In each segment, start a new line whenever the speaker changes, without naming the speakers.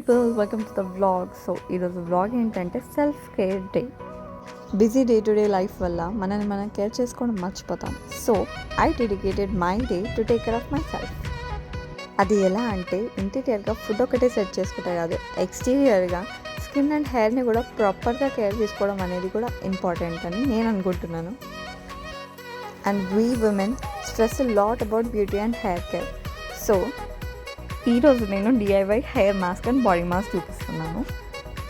People, welcome to the vlog. So ఈరోజు vlog ఏంటంటే self care day. Busy day to day life వల్ల మనల్ని మనం కేర్ చేసుకోవడం మర్చిపోతాం. So I dedicated my day to take care of my self. అది ఎలా అంటే ఇంటీరియర్గా ఫుడ్ ఒకటే సెట్ చేసుకుంటే కాదు, ఎక్స్టీరియర్గా స్కిన్ అండ్ హెయిర్ని కూడా ప్రాపర్గా కేర్ తీసుకోవడం అనేది కూడా ఇంపార్టెంట్ అని నేను అనుకుంటున్నాను. And we women stress lot about beauty and hair care. So ఈరోజు నేను DIY hair mask and body mask చూపిస్తున్నాను.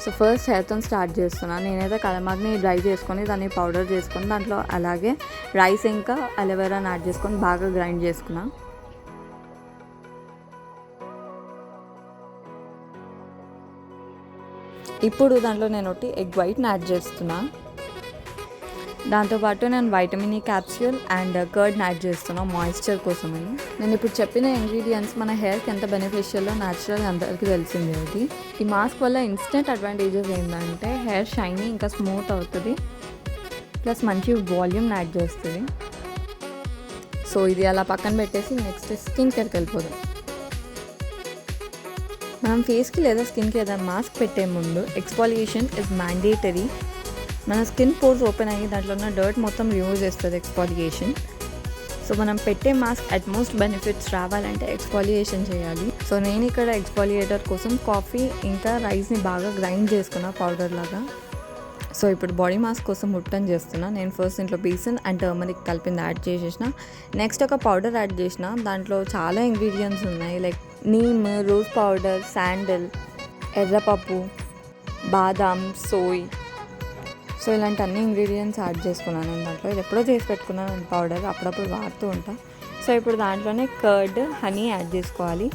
సో ఫస్ట్ హెయిర్తో స్టార్ట్ చేస్తున్నాను. నేనైతే కలమాక్ని డ్రై చేసుకొని దాన్ని పౌడర్ చేసుకొని దాంట్లో అలాగే రైస్ ఇంకా అలోవెరాని యాడ్ చేసుకొని బాగా గ్రైండ్ చేసుకున్నా. ఇప్పుడు దాంట్లో నేను ఒకటి ఎగ్ వైట్ని యాడ్ చేస్తున్నా. దాంతోపాటు నేను వైటమిన్ E క్యాప్స్యూల్ అండ్ కర్డ్ని యాడ్ చేస్తున్నాను మాయిశ్చర్ కోసమని. నేను ఇప్పుడు చెప్పిన ఇంగ్రీడియంట్స్ మన హెయిర్కి ఎంత బెనిఫిషియల్లో న్యాచురల్ అందరికీ తెలిసిందే. అది ఈ మాస్క్ వల్ల ఇన్స్టెంట్ అడ్వాంటేజెస్ ఏంటంటే హెయిర్ షైనీ ఇంకా స్మూత్ అవుతుంది, ప్లస్ మంచి వాల్యూమ్ని యాడ్ చేస్తుంది. సో ఇది అలా పక్కన పెట్టేసి నెక్స్ట్ స్కిన్ కేర్కి వెళ్ళిపోదాం. మనం ఫేస్కి లేదా స్కిన్కి ఏదైనా మాస్క్ పెట్టే ముందు ఎక్స్ఫోలియేషన్ ఇస్ మ్యాండేటరీ. మన స్కిన్ పోర్స్ ఓపెన్ అయ్యి దాంట్లో ఉన్న డర్ట్ మొత్తం రిమూవ్ చేస్తుంది ఎక్స్ఫోలియేషన్. సో మనం పెట్టే మాస్క్ అట్మోస్ట్ బెనిఫిట్స్ రావాలంటే ఎక్స్ఫోలియేషన్ చేయాలి. సో నేను ఇక్కడ ఎక్స్ఫోలియేటర్ కోసం కాఫీ ఇంకా రైస్ని బాగా గ్రైండ్ చేసుకున్నా పౌడర్ లాగా. సో ఇప్పుడు బాడీ మాస్క్ కోసం ముట్టన్ చేస్తున్నా. నేను ఫస్ట్ ఇంట్లో బేసన్ అండ్ టర్మరిక్ కలిపింది యాడ్ చేసేసిన. నెక్స్ట్ ఒక పౌడర్ యాడ్ చేసిన. దాంట్లో చాలా ఇంగ్రీడియంట్స్ ఉన్నాయి, like neem, rose powder, sandal, ఎర్రపప్పు, బాదాం, సోయ్. సో ఇలాంటి అన్ని ఇంగ్రీడియంట్స్ యాడ్ చేసుకున్నాను నేను దాంట్లో. ఇది ఎప్పుడో చేసి పెట్టుకున్నాను నేను పౌడర్, అప్పుడప్పుడు వాడుతూ ఉంటాను. సో ఇప్పుడు దాంట్లోనే కర్డ్, హనీ యాడ్ చేసుకోవాలి.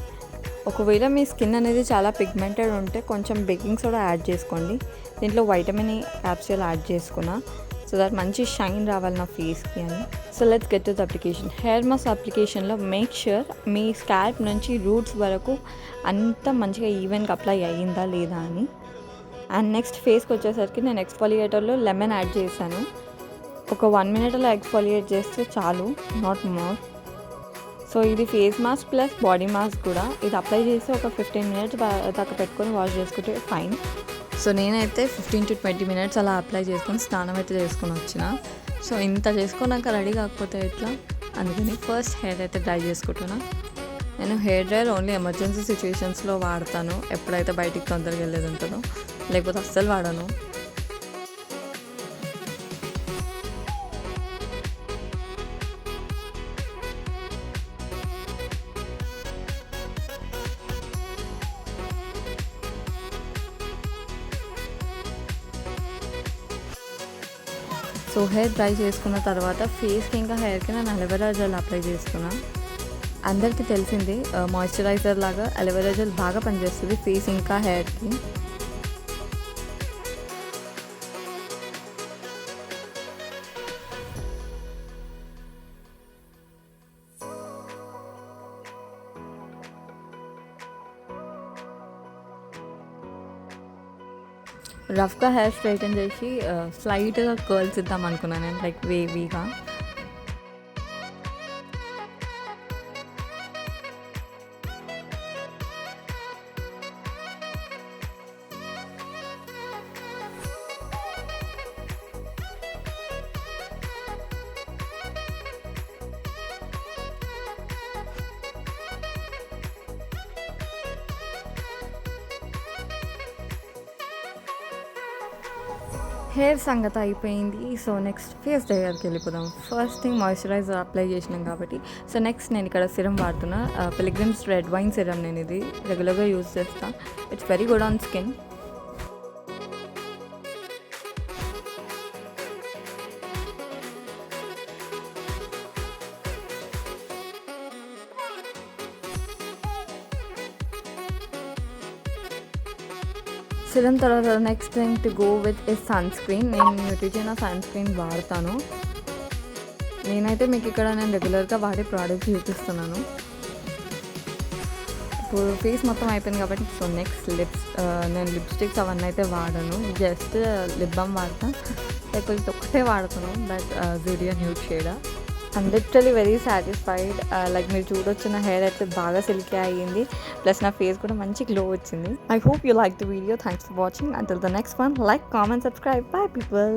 ఒకవేళ మీ స్కిన్ అనేది చాలా పిగ్మెంటెడ్ ఉంటే కొంచెం బేకింగ్ సోడా యాడ్ చేసుకోండి. దీంట్లో వైటమిన్ E క్యాప్సూల్ యాడ్ చేసుకున్నా సో దట్ మంచి షైన్ రావాలి నా ఫేస్కి అని. So let's get to the application. Hair mask అప్లికేషన్లో మేక్ ష్యూర్ మీ స్కాల్ప్ నుంచి రూట్స్ వరకు అంతా మంచిగా ఈవెన్గా అప్లై అయ్యిందా లేదా అని. అండ్ నెక్స్ట్ ఫేస్కి వచ్చేసరికి నేను ఎక్స్ఫోలియేటర్లో లెమన్ యాడ్ చేశాను. ఒక 1 minute అలా ఎక్స్ఫోలియేట్ చేస్తే చాలు, నాట్ మోర్. సో ఇది face mask plus body mask కూడా. ఇది అప్లై చేసి ఒక 15 minutes దాకా పెట్టుకొని వాష్ చేసుకుంటే ఫైన్. సో నేనైతే 15 to 20 minutes అలా అప్లై చేసుకొని స్నానం అయితే చేసుకొని వచ్చిన. సో ఇంత చేసుకున్నాక రెడీ కాకపోతే ఎట్లా, అందుకని ఫస్ట్ హెయిర్ అయితే డ్రై చేసుకుంటున్నా. నేను హెయిర్ డ్రైయర్ ఓన్లీ ఎమర్జెన్సీ సిచ్యువేషన్స్లో వాడతాను, ఎప్పుడైతే బయటికి తొందరగా వెళ్ళేది ఉంటుందో, లేకపోతే అస్సలు వాడను. సో హెయిర్ డ్రై చేసుకున్న తర్వాత ఫేస్కి ఇంకా హెయిర్కి నేను అలోవెరా జెల్ అప్లై చేసుకున్నా. అందరికీ తెలిసింది మాయిశ్చరైజర్ లాగా అలోవెరా జెల్ బాగా పనిచేస్తుంది ఫేస్ ఇంకా హెయిర్కి. రఫ్గా హెయిర్ స్ట్రైటన్ చేసి స్లైట్గా కర్ల్స్ ఇద్దాం అనుకున్నాను నేను, లైక్ వేవీగా. హెయిర్ సంగతి అయిపోయింది. సో నెక్స్ట్ ఫేస్ దగ్గరికి వెళ్ళిపోదాం. ఫస్ట్ థింగ్ మాయిశ్చరైజర్ అప్లై చేసినాం కాబట్టి. సో నెక్స్ట్ నేను ఇక్కడ సిరం వాడుతున్నా, పిల్గ్రిమ్స్ రెడ్ వైన్ సిరం. నేను ఇది రెగ్యులర్గా యూజ్ చేస్తాను. It's very good on skin. Serum తర్వాత next thing to go with is sunscreen. నేను న్యూట్రిజెనా సన్ స్క్రీన్ వాడతాను. నేనైతే మీకు ఇక్కడ నేను రెగ్యులర్గా వాడే ప్రోడక్ట్ చూపిస్తున్నాను. ఇప్పుడు ఫేస్ మొత్తం అయిపోయింది కాబట్టి సో నెక్స్ట్ లిప్స్. నేను లిప్స్టిక్స్ అవన్నీ అయితే వాడను, జస్ట్ లిప్ బామ్ వాడతాను, లేకపోతే ఒకటే వాడతాను, that Zudio nude shade. I'm literally very satisfied. Like మీరు చూడొచ్చు నా హెయిర్ అయితే బాగా సిల్కీ అయ్యింది. ప్లస్ నా ఫేస్ కూడా మంచి గ్లో వచ్చింది. I hope you like the video. Thanks for watching. Until the next one, like, comment, subscribe. By people.